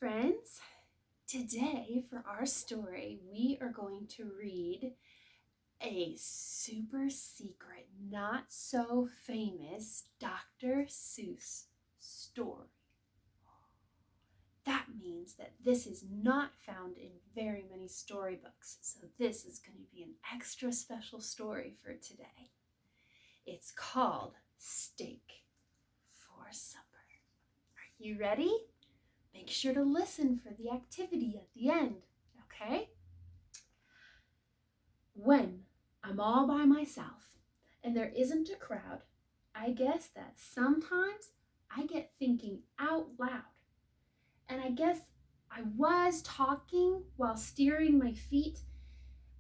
friends. Today for our story, we are going to read a super secret, not so famous Dr. Seuss story. That means that this is not found in very many storybooks, so this is going to be an extra special story for today. It's called Steak for Supper. Are you ready? Make sure to listen for the activity at the end, okay? When I'm all by myself and there isn't a crowd, I guess that sometimes I get thinking out loud. And I guess I was talking while steering my feet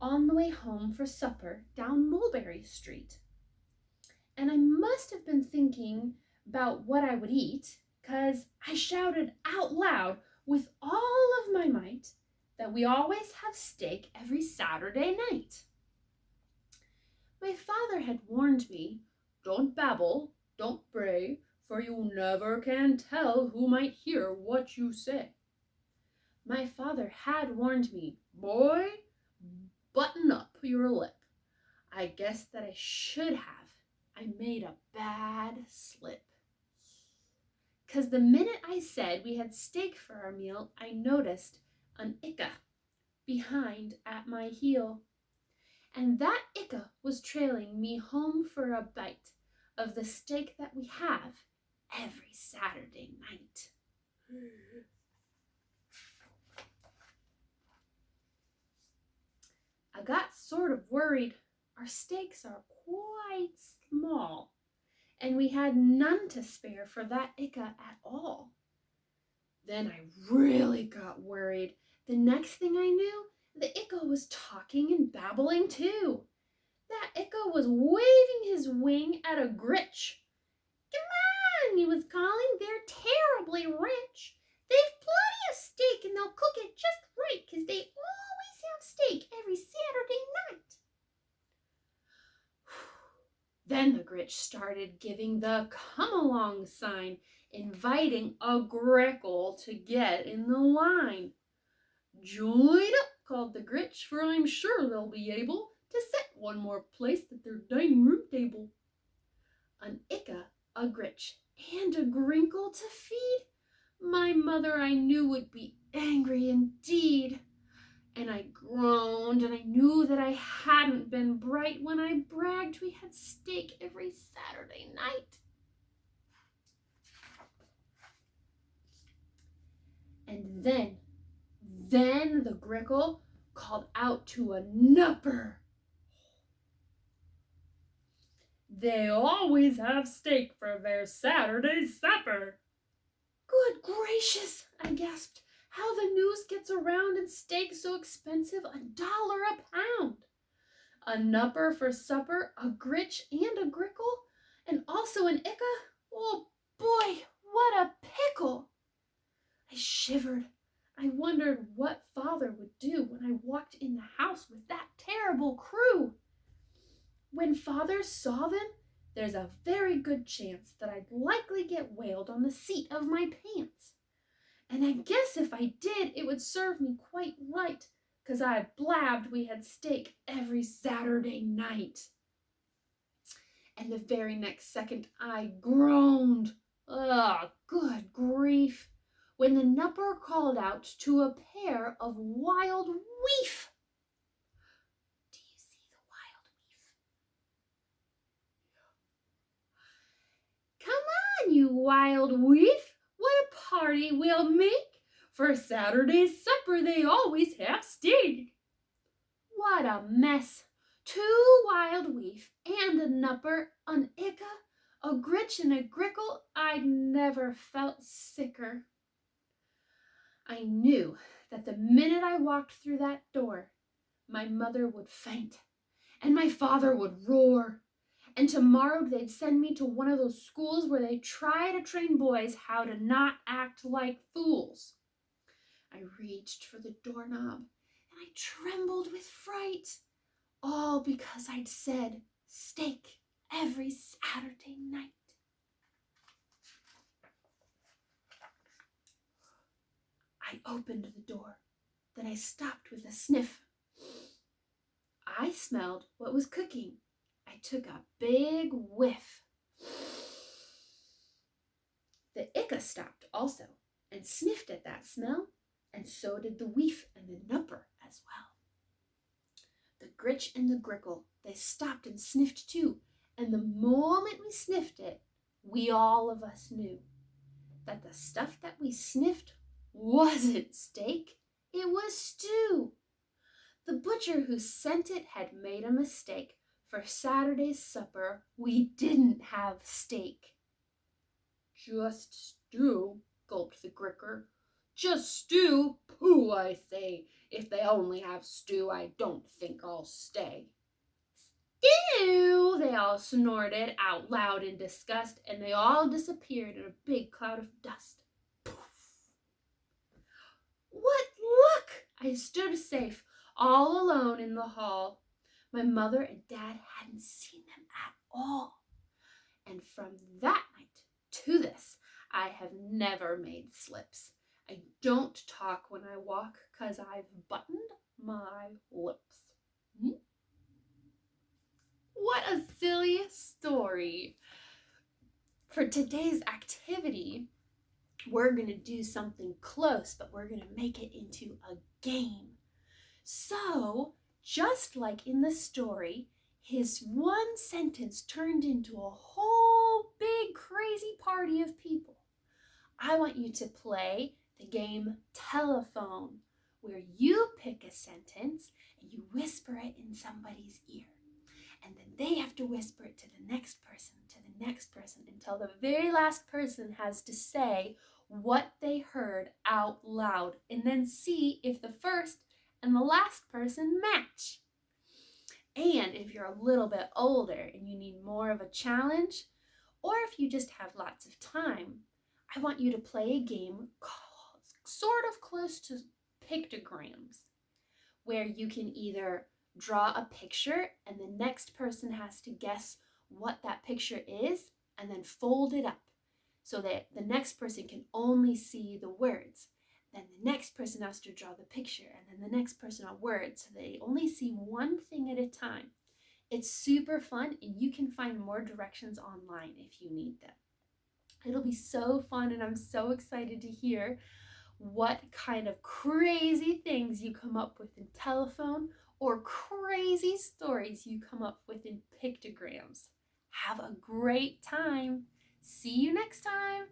on the way home for supper down Mulberry Street. And I must have been thinking about what I would eat, because I shouted out loud with all of my might that we always have steak every Saturday night. My father had warned me, "Don't babble, don't bray, for you never can tell who might hear what you say." My father had warned me, "Boy, button up your lip." I guess that I should have. I made a bad slip. 'Cause the minute I said we had steak for our meal, I noticed an Ika behind at my heel. And that Ika was trailing me home for a bite of the steak that we have every Saturday night. I got sort of worried. Our steaks are quite small, and we had none to spare for that Ika at all. Then I really got worried. The next thing I knew, the Ika was talking and babbling too. That Ika was waving his wing at a Gritch. "Come on," he was calling, "they're terribly rich. They've plenty of steak and they'll cook it just right, 'cause they always have steak every Saturday night." Then the Gritch started giving the come-along sign, inviting a Grickle to get in the line. "Join up," called the Gritch, "for I'm sure they'll be able to set one more place at their dining room table." An Ika, a Gritch, and a Grinkle to feed? My mother, I knew, would be angry indeed. And I groaned, and I knew that I hadn't been bright when I bragged we had steak every Saturday night. And then the Grickle called out to a Nupper. "They always have steak for their Saturday supper." Good gracious, I gasped. How the news gets around and steak so expensive, $1 a pound. A Nupper for supper, a Gritch and a Grickle, and also an Ika? Oh boy, what a pickle! I shivered. I wondered what Father would do when I walked in the house with that terrible crew. When Father saw them, there's a very good chance that I'd likely get whaled on the seat of my pants. And I guess if I did, it would serve me quite right, 'cause I blabbed we had steak every Saturday night. And the very next second I groaned. Good grief, when the Nupper called out to a pair of wild weef. Do you see the wild weef? "Come on, you wild weef, what a party we'll make. For Saturday's supper they always have steak." What a mess! 2 wild weef and a Nupper, an Ika, a Gritch and a Grickle. I'd never felt sicker. I knew that the minute I walked through that door, my mother would faint and my father would roar. And tomorrow they'd send me to one of those schools where they try to train boys how to not act like fools. I reached for the doorknob and I trembled with fright, all because I'd said steak every Saturday night. I opened the door. Then I stopped with a sniff. I smelled what was cooking. I took a big whiff. The Icka stopped also and sniffed at that smell, and so did the Weef and the Nupper as well. The Gritch and the Grickle, they stopped and sniffed too, and the moment we sniffed it, we all of us knew that the stuff that we sniffed wasn't steak, it was stew. The butcher who sent it had made a mistake. For Saturday's supper, we didn't have steak. Just stew, gulped the Gricker. Just stew? Pooh, I say. If they only have stew, I don't think I'll stay. Stew, they all snorted out loud in disgust, and they all disappeared in a big cloud of dust. Poof! What luck! I stood safe, all alone in the hall. My mother and Dad hadn't seen them at all. And from that night to this, I have never made slips. I don't talk when I walk 'cause I've buttoned my lips. What a silly story. For today's activity, we're going to do something close, but we're going to make it into a game. So, just like in the story, his one sentence turned into a whole big crazy party of people. I want you to play the game Telephone, where you pick a sentence and you whisper it in somebody's ear. And then they have to whisper it to the next person, until the very last person has to say what they heard out loud, and then see if the first and the last person match. And if you're a little bit older and you need more of a challenge, or if you just have lots of time, I want you to play a game called, sort of close to pictograms, where you can either draw a picture and the next person has to guess what that picture is and then fold it up so that the next person can only see the words. Then the next person has to draw the picture and then the next person a word so they only see one thing at a time. It's super fun and you can find more directions online if you need them. It'll be so fun and I'm so excited to hear what kind of crazy things you come up with in Telephone or crazy stories you come up with in pictograms. Have a great time. See you next time.